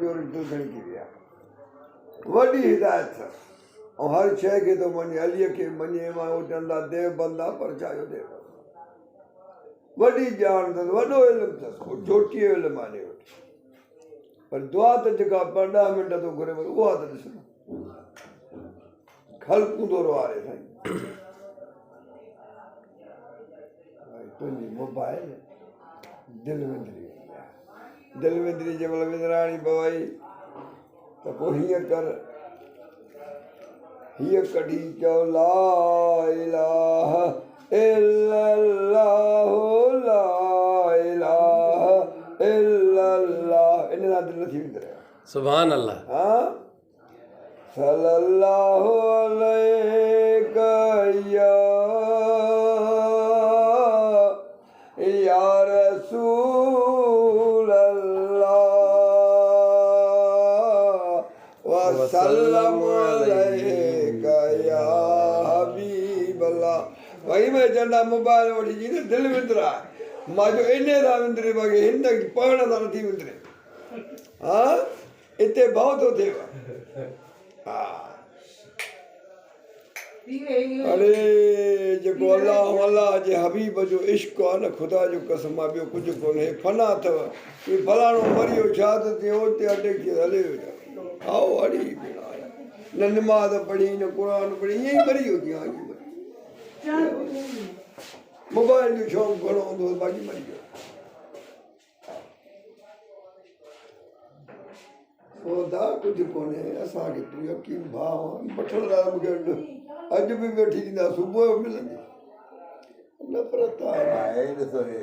जो रिश्तो खणी थी विया वॾी हिदायत ऐं हर शइ खे थो मञे अलीअ खे मञे मां उहो चवंदा देव बंदा पर छाजो देव वॾी ॼाण अथसि वॾो इल्मु अथसि को चोटीअ जो इल्मु आहे वटि पर दुआ त जेका 10 मिंट थो घुरे उहा त ॾिसो ख़लक़ूं थो रोआरे साईं तुंहिंजी मोबाइल दिलि विंदरी दिलि विंदरी जंहिंमहिल विंदराणी पवई त पोइ हीअं कर हीअ कढी चओ ला इलाहा इल्लल्लाहु ला इलाहा इल्लल्लाह इन सां दिलि नथी विंदरे सुभान अल्लाह हा सल्लल्लाहु अलैका या रसूल अल्लाह वसल्लम अलैका या हबीब अल्लाह भाई मैं चंडा मोबाइल वठी जी न दिलि विंदरा मां जो इन सां विंदरे बाक़ी हिन पढ़ण सां नथी विंदरे हा इते भउ थो थिए हा अरे जेको अल्लाह जे हबीब जो इश्क आहे न ख़ुदा जो कसम आहे ॿियो कुझु कोन्हे फना अथव की फलाणो मरियो छा त थियो हुते अटैक थी हले वेठा आओ अड़ी न निमाज़ पढ़ी न क़ुर पढ़ी ईअं ई मरी वियो जीअं मोबाइल जो शौक़ु घणो हूंदो बाक़ी मरी वियो ख़ुदा कुझु कोन्हे असांखे तूं यकीन भाउ वठण लाइ मूंखे अॼु बि वेठी ॾींदा सुबुह जो मिलंदी नफ़रत आहे ॾिसो हे